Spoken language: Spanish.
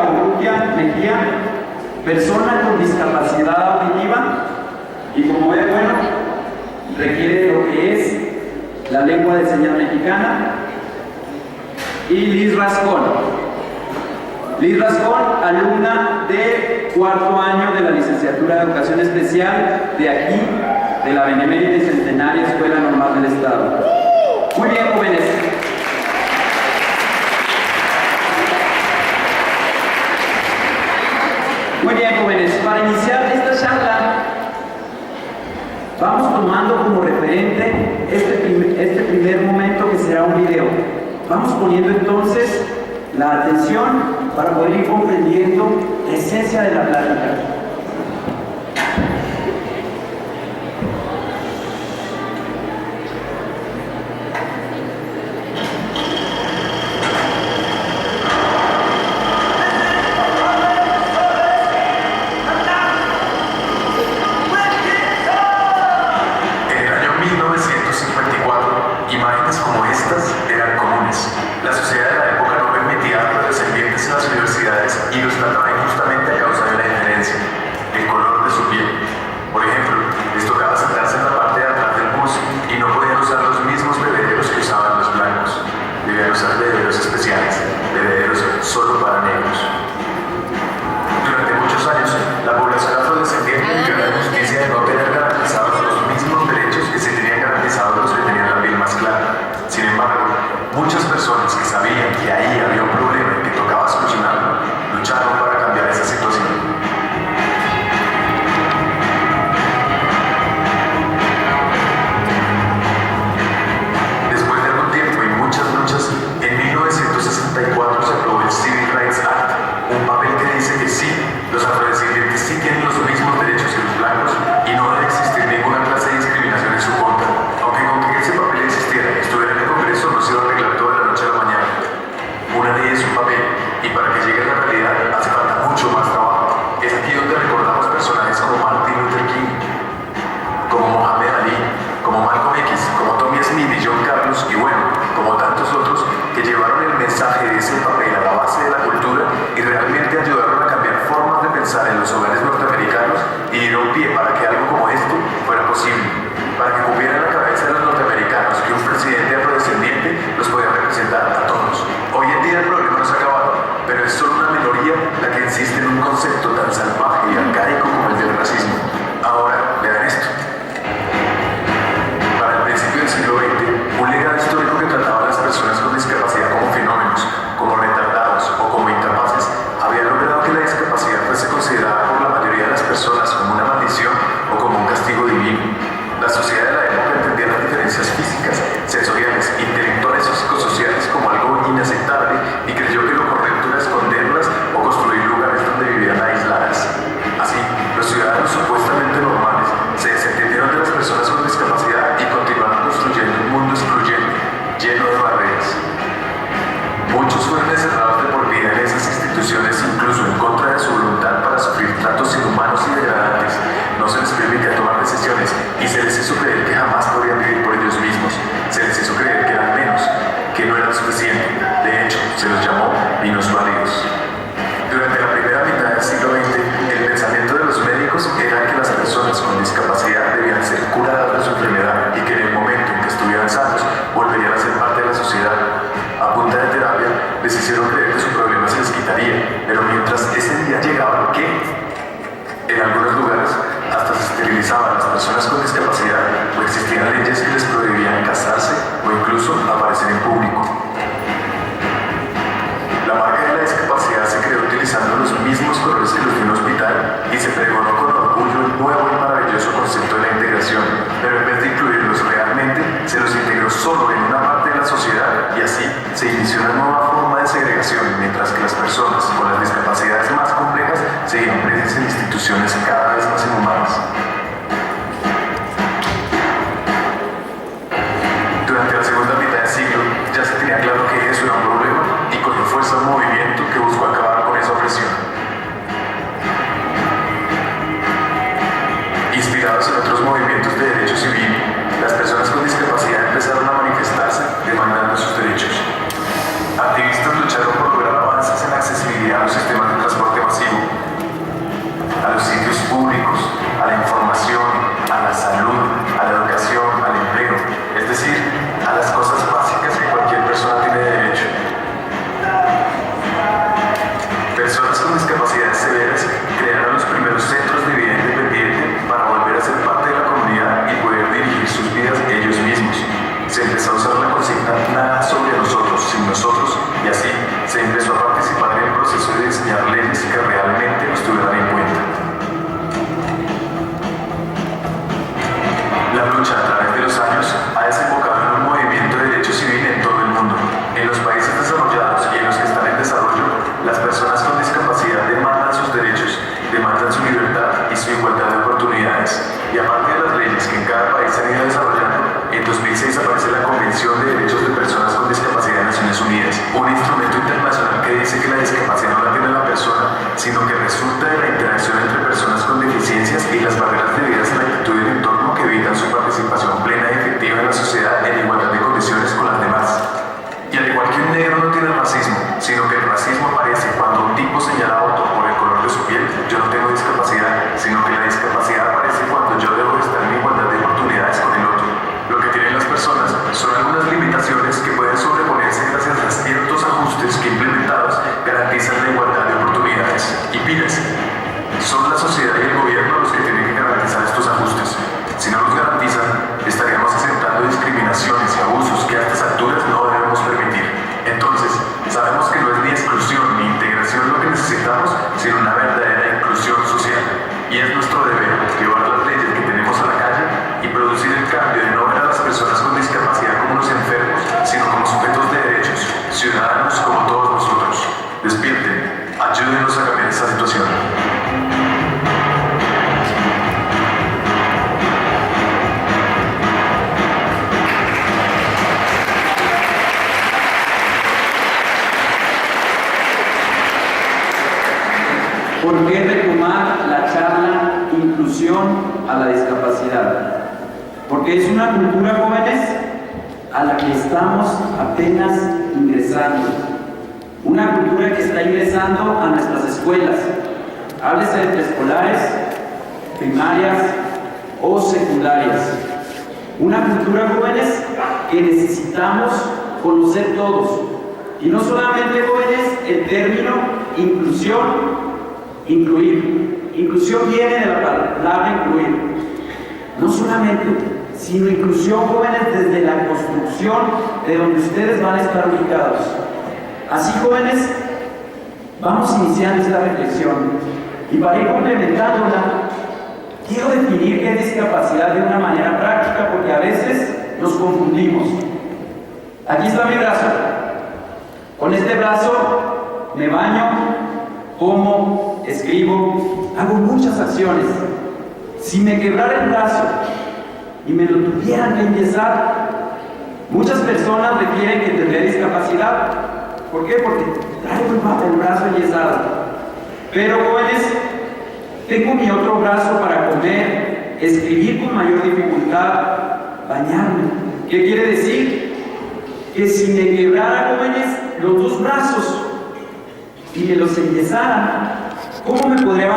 Urrutia Mejía, persona con discapacidad auditiva, y como ve, bueno, requiere lo que es la lengua de señas mexicana. Y Liz Rascón. Liz Rascón, alumna de cuarto año de la licenciatura de Educación Especial de aquí, de la Benemérita y Centenaria Escuela Normal del Estado. Muy bien, jóvenes. Muy bien, jóvenes. Para iniciar esta charla, vamos tomando como referente este primer momento que será un video. Vamos poniendo entonces la atención para poder ir comprendiendo la esencia de la plática. Cada vez más inhumanas. Durante la segunda mitad del siglo ya se tenía claro que eso era un problema y cogió fuerza un movimiento discapacidad demandan sus derechos, demandan su libertad y su igualdad de oportunidades. Y aparte de las leyes que en cada país se han ido desarrollando, en 2006 aparece la Convención de Derechos de Personas con Discapacidad de Naciones Unidas, un instrumento internacional que dice que la discapacidad no la tiene la persona, sino que resulta de la interacción entre personas con deficiencias y las barreras debidas a la actitud y el entorno que evitan su participación plena y efectiva en la sociedad en igualdad de condiciones con las demás. Y al igual que un negro no tiene racismo, sino que el racismo aparece cuando un tipo señala a otro por el color de su piel. Yo no tengo discapacidad, sino que la discapacidad aparece cuando yo debo estar en igualdad de oportunidades con el otro. Lo que tienen las personas son algunas limitaciones que pueden sobreponerse gracias a ciertos ajustes que implementados garantizan la igualdad de oportunidades. Y pídense, son la sociedad y el gobierno los que tienen que garantizar estos ajustes. Si no los garantizan, estaríamos aceptando discriminaciones y abusos que a estas alturas no debemos permitir. Entonces, sabemos que no es ni exclusión ni integración lo que necesitamos, sino una verdadera inclusión social. Y es nuestro deber llevar las leyes que tenemos a la calle y producir el cambio de no ver a las personas con discapacidad como unos enfermos, sino como sujetos de derechos, ciudadanos como todos nosotros. Despierten, ayúdenos a cambiar esta situación. ¿Por qué retomar la charla Inclusión a la discapacidad? Porque es una cultura, jóvenes, a la que estamos apenas ingresando. Una cultura que está ingresando a nuestras escuelas. Háblese de preescolares, primarias o secundarias. Una cultura, jóvenes, que necesitamos conocer todos. Y no solamente, jóvenes, el término inclusión, incluir. Inclusión viene de la palabra incluir. No solamente, sino inclusión, jóvenes, desde la construcción de donde ustedes van a estar ubicados. Así, jóvenes, vamos iniciando esta reflexión. Y para ir complementándola, quiero definir qué es discapacidad de una manera práctica, porque a veces nos confundimos. Aquí está mi brazo. Con este brazo me baño, como, escribo, hago muchas acciones. Si me quebrara el brazo y me lo tuvieran que enyesar, muchas personas refieren que tendré discapacidad. ¿Por qué? Porque traigo el brazo enyesado. Pero, jóvenes, tengo mi otro brazo para comer, escribir con mayor dificultad, bañarme. ¿Qué quiere decir? Que si me quebrara, jóvenes, los dos brazos y me los enyesaran, ¿cómo me podría